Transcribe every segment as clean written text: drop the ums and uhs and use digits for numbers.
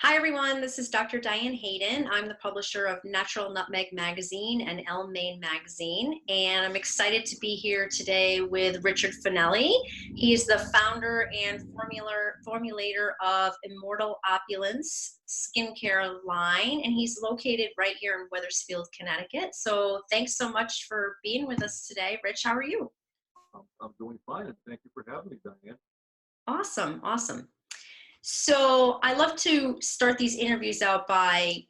Hi everyone, this is Dr. Diane Hayden. I'm the publisher of Natural Nutmeg Magazine and Elle Maine Magazine, and I'm excited to be here today with Richard Fanelli. He's the founder and formulator of Immortal Opulence skincare line, and he's located right here in Wethersfield, Connecticut. So thanks so much for being with us today. Rich, how are you? I'm doing fine, and thank you for having me, Diane. Awesome, awesome. So I love to start these interviews out by,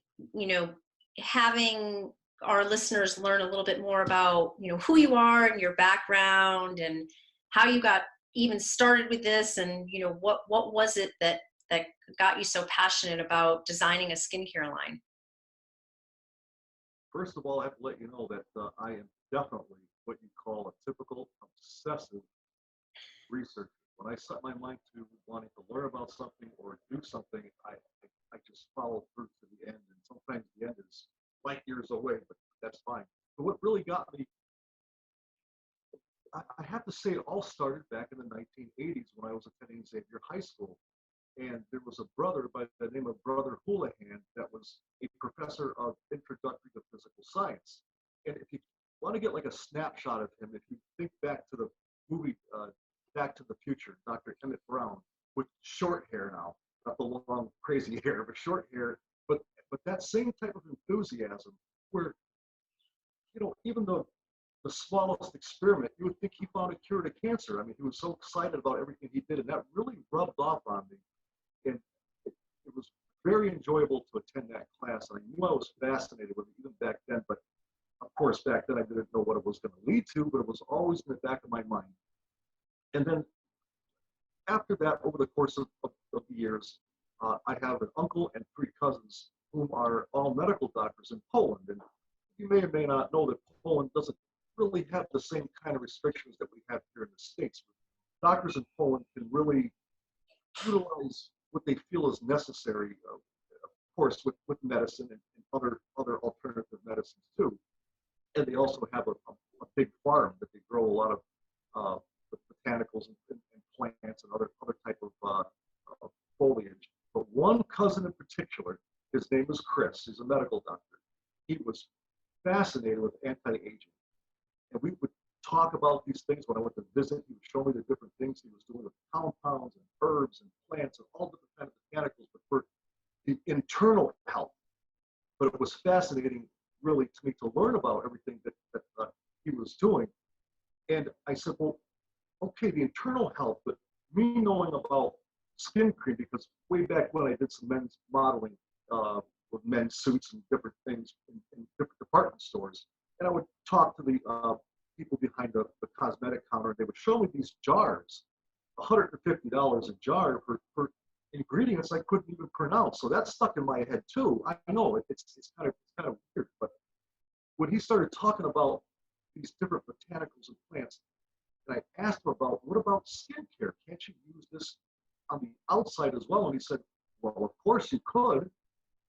having our listeners learn a little bit more about, who you are and your background and how you got even started with this, and what was it that got you so passionate about designing a skincare line? First of all, I have to let you know that I am definitely what you call a typical obsessive researcher. When I set my mind to wanting to learn about something or do something, I just follow through to the end. And sometimes the end is light years away, but that's fine. But what really got me, I have to say, it all started back in the 1980s when I was attending Xavier High School. And there was a brother by the name of Brother Houlihan that was a professor of introductory to physical science. And if you want to get like a snapshot of him, if you think back to the movie Back to the Future, Dr. Emmett Brown, with short hair now, not the long crazy hair, but short hair, but that same type of enthusiasm where, even though the smallest experiment, you would think he found a cure to cancer. I mean, he was so excited about everything he did, and that really rubbed off on me. And it was very enjoyable to attend that class. I knew I was fascinated with it even back then, but of course, back then I didn't know what it was going to lead to, but it was always in the back of my mind. And then after that, over the course of the years, I have an uncle and three cousins whom are all medical doctors in Poland. And you may or may not know that Poland doesn't really have the same kind of restrictions that we have here in the States. Doctors in Poland can really utilize what they feel is necessary, of course, with medicine and other alternative medicines too. And they also have a big farm that they grow a lot of botanicals and plants and other type of foliage. But one cousin in particular, his name is Chris. He's a medical doctor. He was fascinated with anti-aging, and we would talk about these things when I went to visit. He would show me the different things he was doing with compounds and herbs and plants and all different kinds of botanicals, but for the internal health. But it was fascinating, really, to me to learn about everything that he was doing. And I said, well, okay, the internal health, but me knowing about skin cream, because way back when I did some men's modeling with men's suits and different things in different department stores, and I would talk to the people behind the cosmetic counter, and they would show me these jars, $150 a jar for ingredients I couldn't even pronounce. So that stuck in my head too. I know it's kind of weird, but when he started talking about these different botanicals and plants, and I asked him about, what about skincare? Can't you use this on the outside as well? And he said, well, of course you could.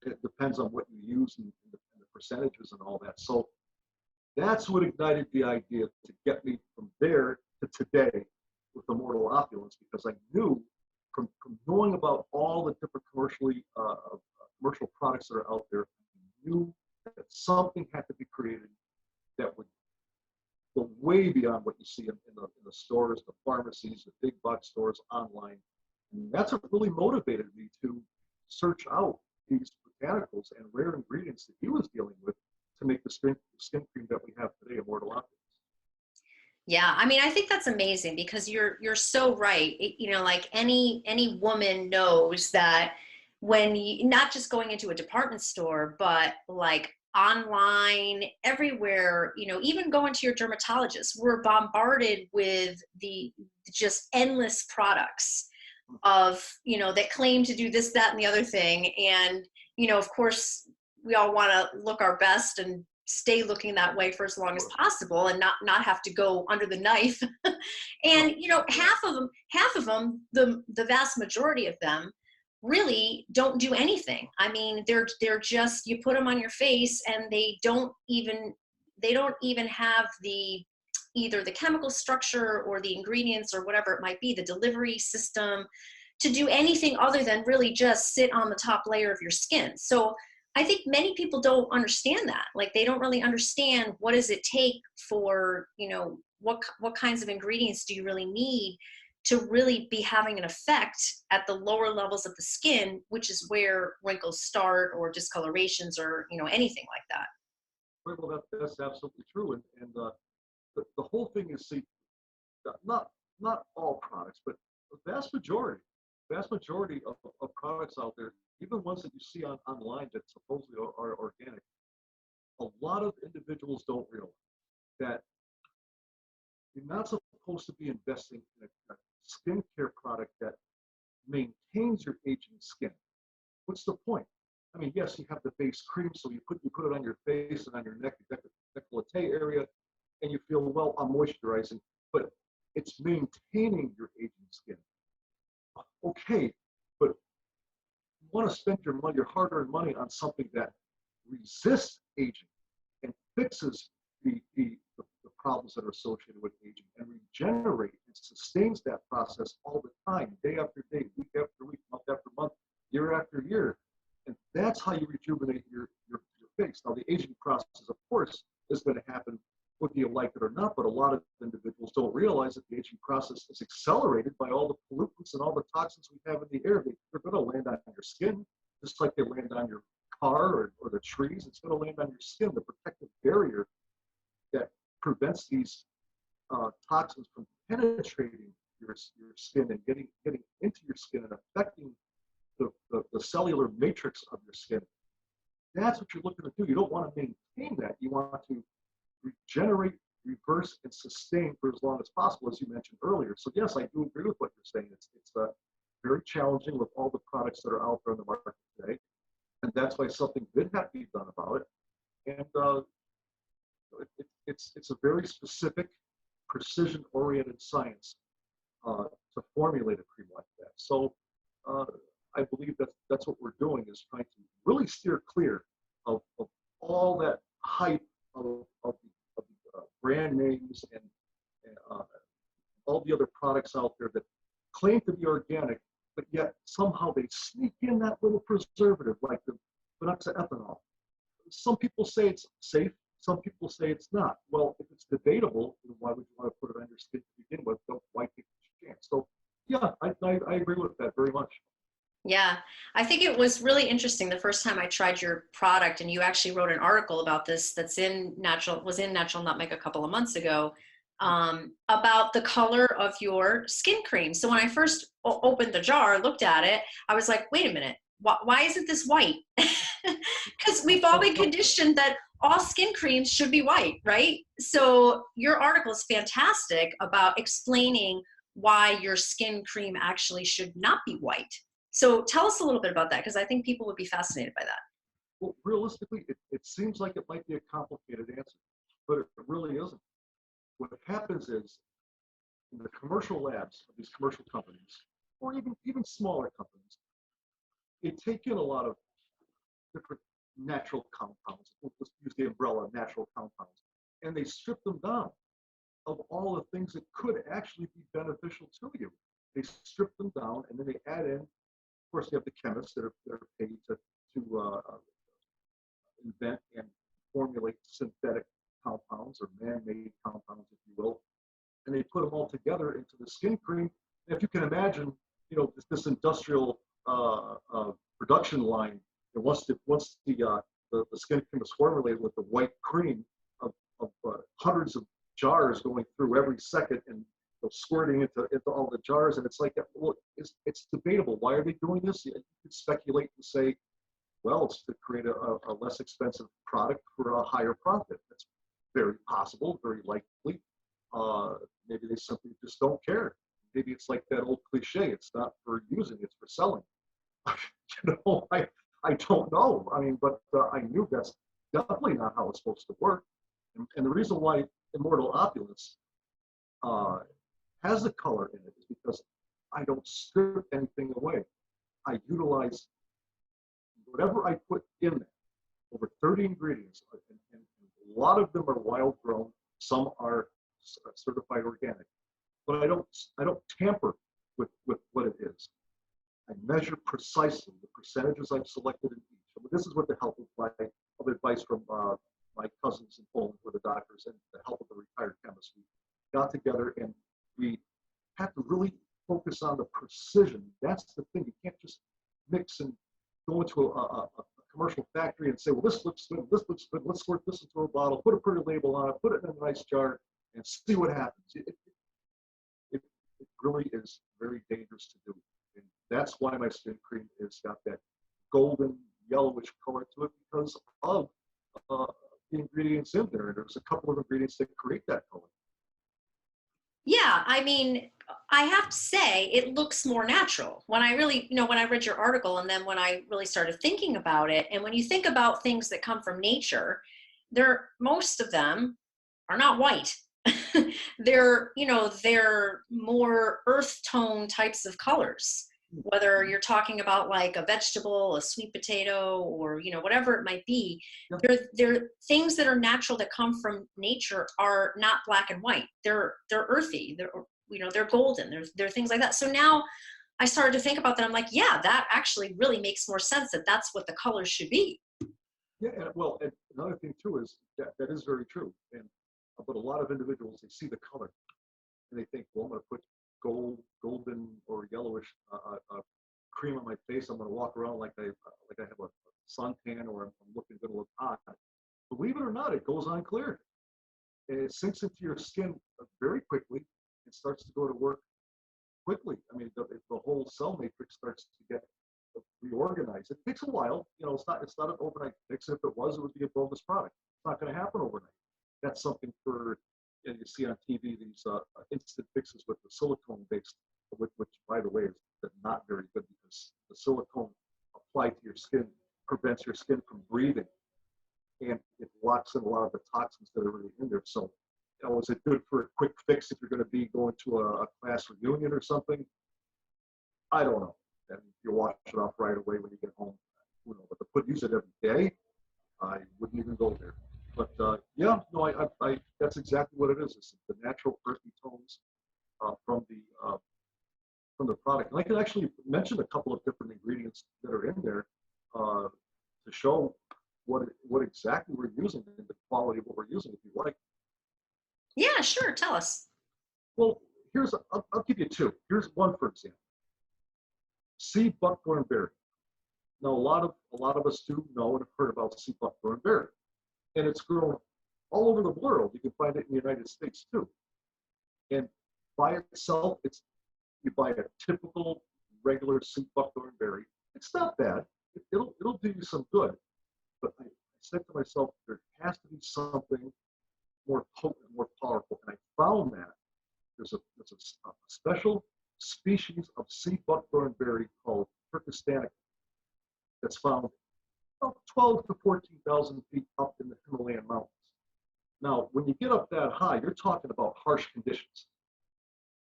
It depends on what you use and the percentages and all that. So that's what ignited the idea to get me from there to today with Immortal Opulence, because I knew from knowing about all the different commercial products that are out there, I knew that something had to be created that would go way beyond what you see in the stores, the pharmacies, the big box stores, online. And that's what really motivated me to search out these botanicals and rare ingredients that he was dealing with to make the skin cream that we have today, Immortal Opulence. Yeah, I mean, I think that's amazing because you're so right. Like any woman knows that when you, not just going into a department store, but like online, everywhere, even going to your dermatologist, we're bombarded with the just endless products of, that claim to do this, that, and the other thing. And, of course, we all want to look our best and stay looking that way for as long as possible and not have to go under the knife. And, half of them, the vast majority of them really don't do anything. I mean, they're just, you put them on your face and they don't even have either the chemical structure or the ingredients or whatever it might be, the delivery system to do anything other than really just sit on the top layer of your skin. So I think many people don't understand that. Like they don't really understand what does it take for, you know, what kinds of ingredients do you really need to really be having an effect at the lower levels of the skin, which is where wrinkles start or discolorations or, you know, anything like that. Right, well, that's absolutely true. The whole thing is, see, not not all products, but the vast majority of products out there, even ones that you see online that supposedly are organic, a lot of individuals don't realize that you're not supposed to be investing in a skincare product that maintains your aging skin. What's the point? I mean, yes, you have the base cream, so you put it on your face and on your neck, décolleté area, and you feel, well, I'm moisturizing, but it's maintaining your aging skin. Okay, but you want to spend your money, your hard-earned money, on something that resists aging and fixes the problems that are associated with aging and regenerate and sustains that process all the time, day after day, week after week, month after month, year after year. And that's how you rejuvenate your face. Now, the aging process, of course, is going to happen whether you like it or not, but a lot of individuals don't realize that the aging process is accelerated by all the pollutants and all the toxins we have in the air. They're going to land on your skin, just like they land on your car or the trees. It's going to land on your skin, the protective barrier that prevents these toxins from penetrating your skin and getting into your skin and affecting the cellular matrix of your skin. That's what you're looking to do. You don't want to maintain that. You want to regenerate, reverse, and sustain for as long as possible, as you mentioned earlier. So yes, I do agree with what you're saying. It's very challenging with all the products that are out there in the market today, and that's why something did have to be done about it. And it's a very specific, precision-oriented science to formulate a cream like that. So I believe that's what we're doing, is trying to really steer clear of all that hype of the brand names and all the other products out there that claim to be organic, but yet somehow they sneak in that little preservative like the phenoxyethanol. Some people say it's safe, some people say it's not. Well, if it's debatable, then why would you want to put it on your skin to begin with? Why take the chance? So yeah, I agree with that very much. Yeah, I think it was really interesting the first time I tried your product, and you actually wrote an article about this was in Natural Nutmeg a couple of months ago, about the color of your skin cream. So when I first opened the jar, looked at it, I was like, wait a minute, why isn't this white? Because we've all been conditioned that all skin creams should be white, right? So your article is fantastic about explaining why your skin cream actually should not be white. So tell us a little bit about that, because I think people would be fascinated by that. Well, realistically, it seems like it might be a complicated answer, but it really isn't. What happens is, in the commercial labs of these commercial companies, or even smaller companies, they take in a lot of different natural compounds. Let's use the umbrella of natural compounds, and they strip them down of all the things that could actually be beneficial to you. They strip them down, and then they add in. Of course, you have the chemists that are paid to invent and formulate synthetic compounds or man-made compounds, if you will, and they put them all together into the skin cream. And if you can imagine, this industrial production line, and once the skin cream is formulated with the white cream of hundreds of jars going through every second and squirting into all the jars, and it's like, well, it's debatable. Why are they doing this? You could speculate and say, well, it's to create a less expensive product for a higher profit. That's very possible, very likely. Maybe they simply just don't care. Maybe it's like that old cliche, it's not for using, it's for selling. I don't know. I mean, but I knew that's definitely not how it's supposed to work. And the reason why Immortal Opulence has the color in it is because I don't strip anything away. I utilize whatever I put in there, over 30 ingredients, and a lot of them are wild grown, some are certified organic, but I don't tamper with what it is. I measure precisely the percentages I've selected in each. I mean, this is with the help of advice from my cousins in Poland, who are the doctors, and the help of the retired chemists. We got together and we have to really focus on the precision. That's the thing. You can't just mix and go into a commercial factory and say, well, this looks good, this looks good, let's squirt this into a bottle, put a pretty label on it, put it in a nice jar, and see what happens. It really is very dangerous to do. And that's why my skin cream has got that golden yellowish color to it, because of the ingredients in there. And there's a couple of ingredients that create that color. Yeah, I mean, I have to say it looks more natural when I really, when I read your article and then when I really started thinking about it. And when you think about things that come from nature, most of them are not white. They're more earth tone types of colors, whether you're talking about like a vegetable, a sweet potato, or whatever it might be. They're things that are natural, that come from nature, are not black and white. They're earthy. They're golden. They're things like that. So now I started to think about that. I'm like, yeah, that actually really makes more sense, that that's what the colors should be. Yeah, and another thing too is that is very true. And but a lot of individuals, they see the color and they think, well, I'm going to put golden or yellowish cream on my face. I'm going to walk around like I have a suntan, or I'm looking good to look hot. Believe it or not, it goes on clear. And it sinks into your skin very quickly and starts to go to work quickly. I mean, the whole cell matrix starts to get reorganized. It takes a while. It's not an overnight fix. If it was, it would be a bonus product. It's not going to happen overnight. That's something and you see on TV these instant fixes with the silicone based, which by the way is not very good, because the silicone applied to your skin prevents your skin from breathing, and it locks in a lot of the toxins that are really in there. So, is it good for a quick fix if you're going to be going to a class reunion or something? I don't know. And you wash it off right away when you get home. But to use it every day, I wouldn't even go there. But yeah, no, I that's exactly what it is. It's the natural earthy tones from the product. And I can actually mention a couple of different ingredients that are in there to show what exactly we're using and the quality of what we're using, if you like. Yeah, sure. Tell us. Well, I'll give you two. Here's one, for example. Sea buckthorn berry. Now, a lot of us do know and have heard about sea buckthorn berry, and it's grown all over the world. You can find it in the United States too. And by itself, you buy a typical regular sea buckthorn berry. It's not bad. It'll do you some good. But I said to myself, there has to be something more potent, more powerful. And I found that there's a special species of sea buckthorn berry called Turkestanica that's found about 12 to 14,000 feet up in the Himalayan mountains. Now, when you get up that high, you're talking about harsh conditions.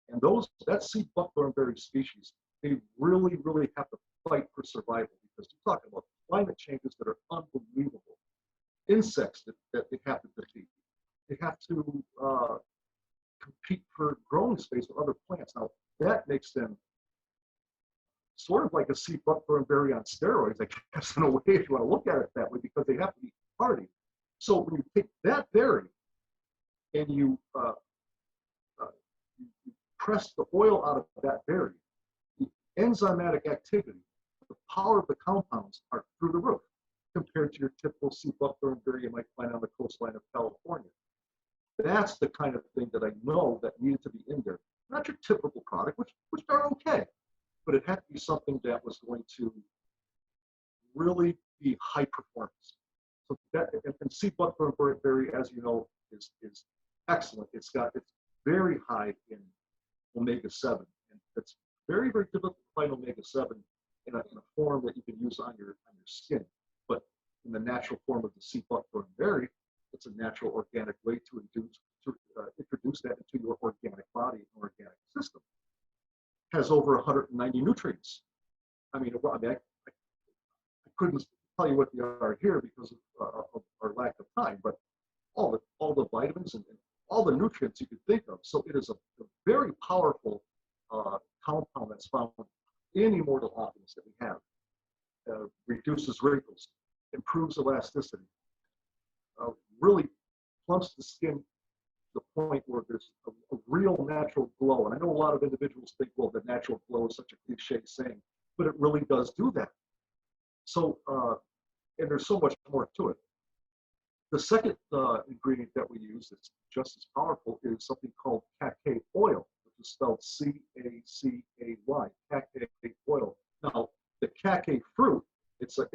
And that sea buckthorn berry species, they really, really have to fight for survival, because you're talking about climate changes that are unbelievable. Insects that they have to defeat. They have to compete for growing space with other plants. Now, that makes them sort of like a sea buckthorn berry on steroids, I guess, in a way, if you want to look at it that way, because they have to be hardy. So when you take that berry and you press the oil out of that berry, the enzymatic activity, the power of the compounds are through the roof compared to your typical sea buckthorn berry you might find on the coastline of California. That's the kind of thing that I know that needed to be in there. Not your typical product, which are okay, but it had to be something that was going to really be high performance. So that, and sea buckthorn berry, as you know, is excellent. It's very high in omega-7, and it's very, very difficult to find omega-7 in a form that you can use on your skin. But in the natural form of the sea buckthorn berry, it's a natural organic way to introduce that into your organic body and organic system. Has over 190 nutrients. I couldn't tell you what they are here because of our lack of time, but all the vitamins and all the nutrients you could think of. So it is a very powerful compound that's found any mortal opulence that we have. Reduces wrinkles, improves elasticity, really plumps the skin to the point where there's a real natural glow. And I know a lot of individuals think, well, the natural glow is such a cliche saying, but it really does do that. So, and there's so much more to it. The second ingredient that we use that's just as powerful is something called cacao oil, which is spelled C-A-C-A-Y, cacao oil. Now, the cacao fruit, it's a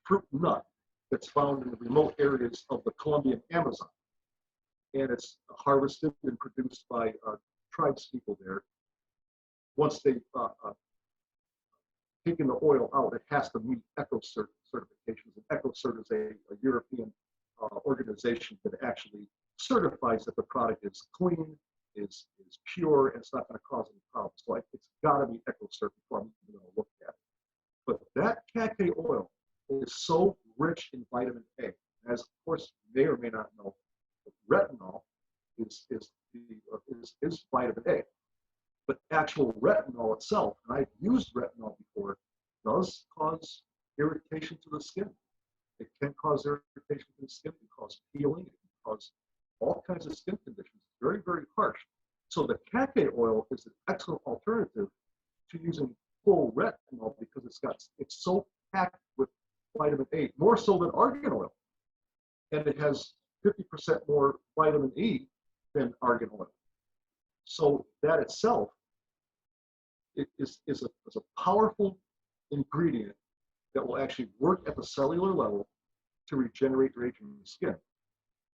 fruit nut that's found in the remote areas of the Colombian Amazon, and it's harvested and produced by tribespeople there. Once they've taken the oil out, it has to meet EcoCert certifications. And EcoCert is a European organization that actually certifies that the product is clean, is pure, and it's not going to cause any problems. So it's got to be EcoCert before I'm even going to look at it. But that cacao oil is so rich in vitamin A. As of course you may or may not know, retinol is vitamin A. But actual retinol itself, and I've used retinol before, does cause irritation to the skin. It can cause irritation to the skin, it can cause peeling, it can cause all kinds of skin conditions. Very, very harsh. So the cacao oil is an excellent alternative to using full retinol because it's so packed with vitamin A, more so than argan oil. And it has 50% more vitamin E than argan oil. So that itself is a powerful ingredient that will actually work at the cellular level to regenerate your aging skin.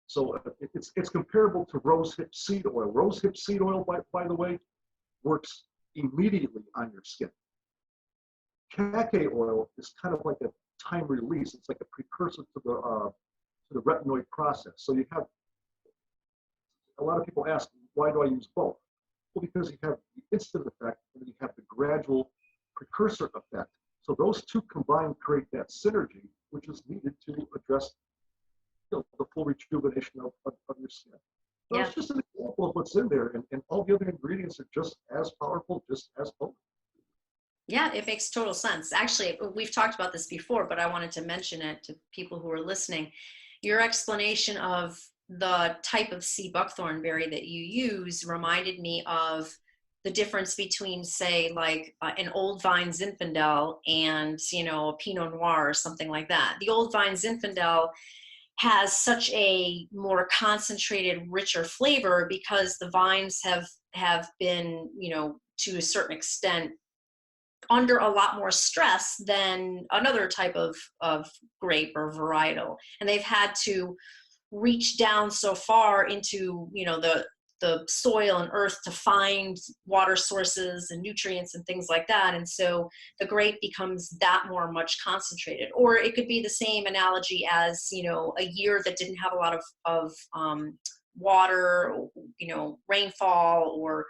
So it's comparable to rosehip seed oil. Rosehip seed oil, by the way, works immediately on your skin. Cacao oil is kind of like a time release. It's like a precursor to the retinoid process. So you have a lot of people ask, why do I use both? Well, because you have the instant effect and then you have the gradual precursor effect. So those two combined create that synergy, which is needed to address the full rejuvenation of your skin. So it's just an example of what's in there, and all the other ingredients are just as powerful, just as potent. Yeah, it makes total sense. Actually, we've talked about this before, but I wanted to mention it to people who are listening. Your explanation of the type of sea buckthorn berry that you use reminded me of the difference between, say, like an old vine Zinfandel and, a Pinot Noir or something like that. The old vine Zinfandel has such a more concentrated, richer flavor because the vines have been, to a certain extent, under a lot more stress than another type of grape or varietal. And they've had to reach down so far into, the soil and earth to find water sources and nutrients and things like that. And so the grape becomes that much concentrated. Or it could be the same analogy as, a year that didn't have a lot of water, rainfall, or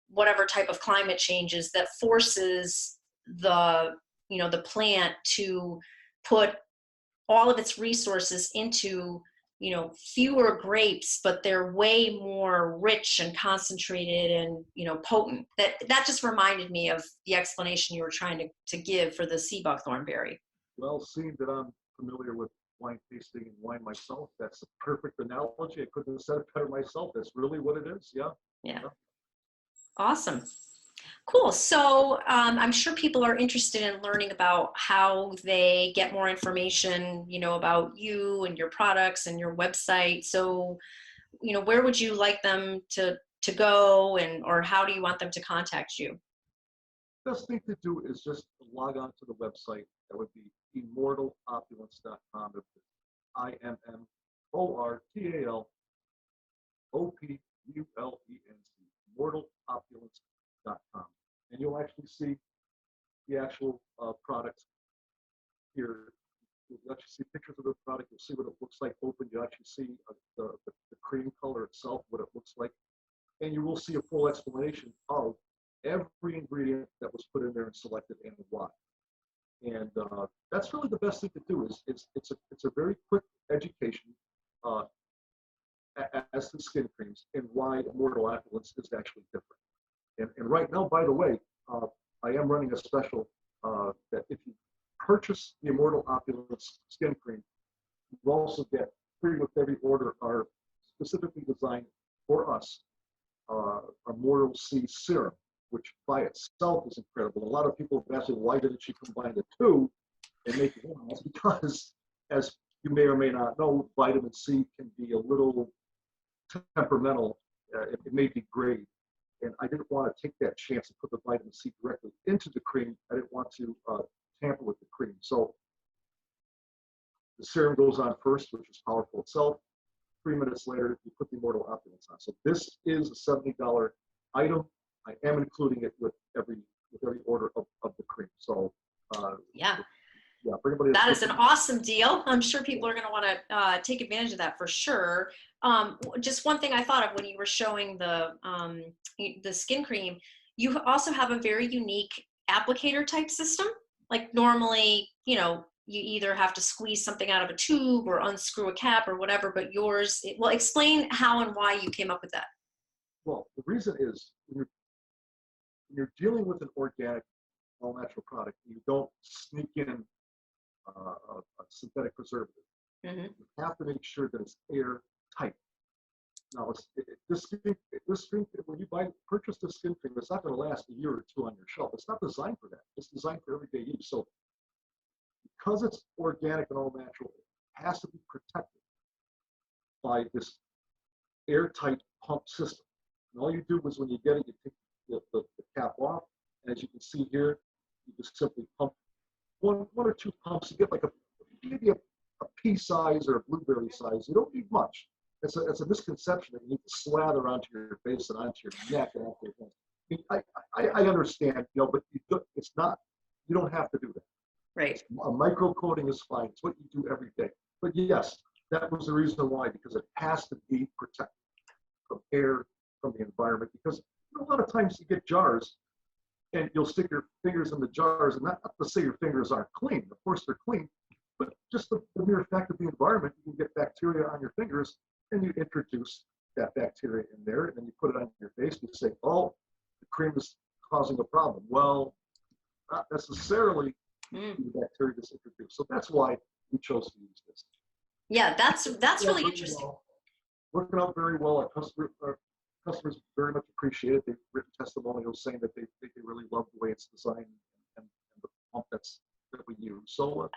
whatever type of climate changes that forces the plant to put all of its resources into fewer grapes, but they're way more rich and concentrated and potent. That just reminded me of the explanation you were trying to give for the sea buckthorn berry. Well, seeing that I'm familiar with wine tasting and wine myself, that's a perfect analogy. I couldn't have said it better myself. That's really what it is. Yeah. Awesome. Cool. So I'm sure people are interested in learning about how they get more information, about you and your products and your website. So, where would you like them to go, or how do you want them to contact you? Best thing to do is just log on to the website. That would be immortalopulence.com. IMMORTALOPULENC, immortalopulence.com. And you'll actually see the actual product here. You'll actually see pictures of the product. You'll see what it looks like open. You'll actually see the cream color itself, what it looks like. And you will see a full explanation of every ingredient that was put in there and selected and why. And that's really the best thing to do. It's a very quick education as to skin creams and why Immortal Opulence is actually different. And right now, by the way, I am running a special that if you purchase the Immortal Opulence skin cream, you also get free with every order are specifically designed for us, Immortal C serum, which by itself is incredible. A lot of people have asked me, why didn't you combine the two and make it one? That's because, as you may or may not know, vitamin C can be a little temperamental. It may degrade. And I didn't want to take that chance and put the vitamin C directly into the cream. I didn't want to tamper with the cream. So the serum goes on first, which is powerful itself. 3 minutes later, you put the Immortal Opulence on. So this is a $70 item. I am including it with every order of the cream. So Yeah. Yeah, for anybody that is an awesome deal. I'm sure people are going to want to take advantage of that for sure. Just one thing I thought of when you were showing the skin cream, you also have a very unique applicator type system. Like normally, you know, you either have to squeeze something out of a tube or unscrew a cap or whatever, but yours, well, explain how and why you came up with that. Well, the reason is when you're dealing with an organic, all natural product, you don't sneak in a synthetic preservative. Mm-hmm. You have to make sure that it's airtight. Now, this skin, when you purchase this skin cream, it's not going to last a year or two on your shelf. It's not designed for that. It's designed for everyday use. So, because it's organic and all natural, it has to be protected by this airtight pump system. And all you do is when you get it, you take the cap off, and as you can see here, you just simply pump one or two pumps. You get like maybe a pea size or a blueberry size. You don't need much. It's a misconception that you need to slather onto your face and onto your neck and onto your hands. I understand, you know, but it's not. You don't have to do that. Right. A micro coating is fine. It's what you do every day. But yes, that was the reason why, because it has to be protected from air, from the environment. Because you know, a lot of times you get jars and you'll stick your fingers in the jars, and not to say your fingers aren't clean. Of course they're clean, but just the mere fact of the environment, you can get bacteria on your fingers, and you introduce that bacteria in there, and then you put it on your face, and you say, oh, the cream is causing a problem. Well, not necessarily. The bacteria is introduced. So that's why we chose to use this. Yeah, that's really interesting. Well, working out very well. Our customers very much appreciate it. They've written testimonials saying that they really love the way it's designed and the pump that we use. So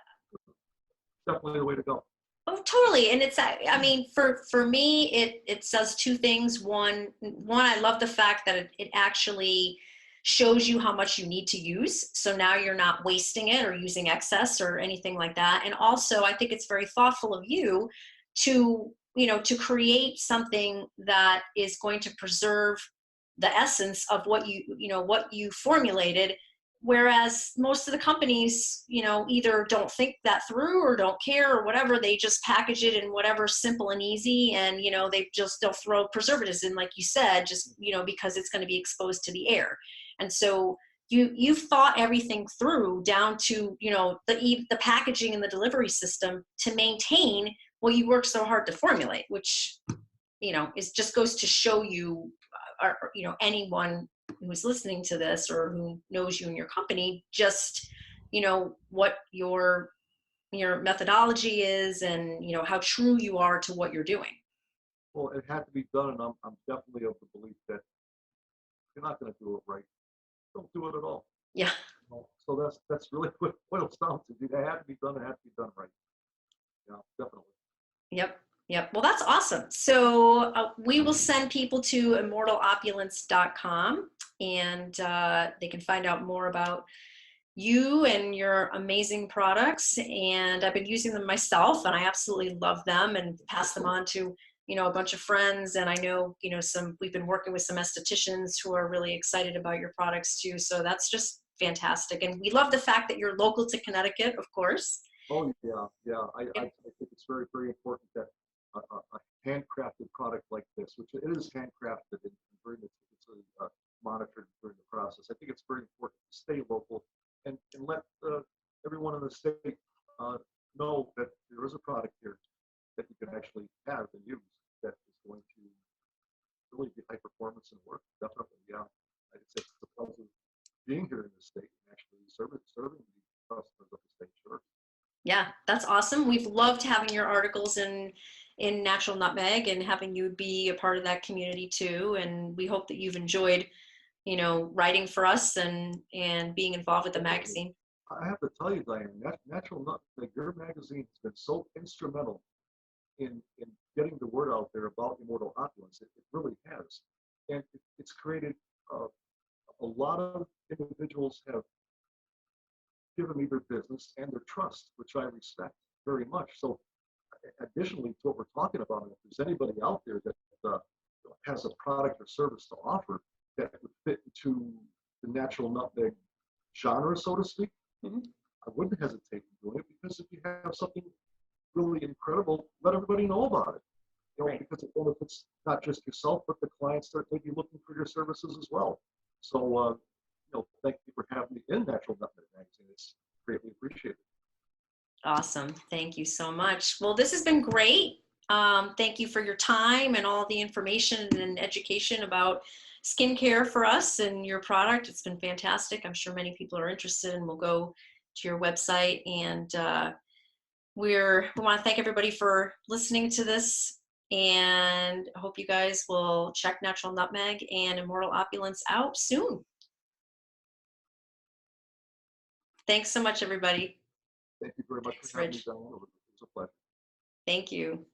definitely the way to go. Oh, totally. And it's, I mean, for me, it says two things. One, I love the fact that it actually shows you how much you need to use. So now you're not wasting it or using excess or anything like that. And also, I think it's very thoughtful of you to, you know, to create something that is going to preserve the essence of what what you formulated. Whereas most of the companies, you know, either don't think that through or don't care or whatever. They just package it in whatever simple and easy, and you know, they'll throw preservatives in, like you said, just you know, because it's going to be exposed to the air. And so you've thought everything through down to, you know, the packaging and the delivery system to maintain what you worked so hard to formulate, which you know just goes to show you, you know, anyone who's listening to this or who knows you and your company, just, you know, what your methodology is and, you know, how true you are to what you're doing. Well, it had to be done, and I'm definitely of the belief that if you're not going to do it right, don't do it at all. Yeah. So that's really what it boils down to. It had to be done. It had to be done right. Yeah, definitely. Yep. Yep. Well, that's awesome. So we will send people to immortalopulence.com, and they can find out more about you and your amazing products. And I've been using them myself, and I absolutely love them and pass them on to, you know, a bunch of friends. And I know, you know, we've been working with some estheticians who are really excited about your products too. So that's just fantastic. And we love the fact that you're local to Connecticut, of course. Oh yeah. I think it's very, very important that a handcrafted product like this, which it is handcrafted and very meticulously monitored during the process. I think it's very important to stay local and let everyone in the state know that there is a product here that you can actually have and use that is going to really be high performance and work. Definitely, yeah. It's a pleasure being here in the state and actually serving the customers of the state. Sure. Yeah, that's awesome. We've loved having your articles in Natural Nutmeg and having you be a part of that community too. And we hope that you've enjoyed, writing for us and being involved with the Definitely. magazine. I have to tell you, Diane, Natural Nutmeg, your magazine has been so instrumental in getting the word out there about immortal opulence. It really has. And it's created uh, a lot of individuals have given me their business and their trust, which I respect very much. So additionally to what we're talking about, if there's anybody out there that has a product or service to offer that would fit into the natural nutmeg genre, so to speak, Mhm. I wouldn't hesitate in doing it, because if you have something really incredible, let everybody know about it. Right. Because it benefits not just yourself, but the clients that may be looking for your services as well. So, thank you for having me in Natural Nutmeg Magazine. It's greatly appreciated. Awesome. Thank you so much. Well, this has been great. Thank you for your time and all the information and education about skincare for us and your product. It's been fantastic. I'm sure many people are interested and will go to your website. And we want to thank everybody for listening to this. And I hope you guys will check Natural Nutmeg and Immortal Opulence out soon. Thanks so much, everybody. Thank you very much Thanks, for having me, Rich. Diane. It was a pleasure. Thank you.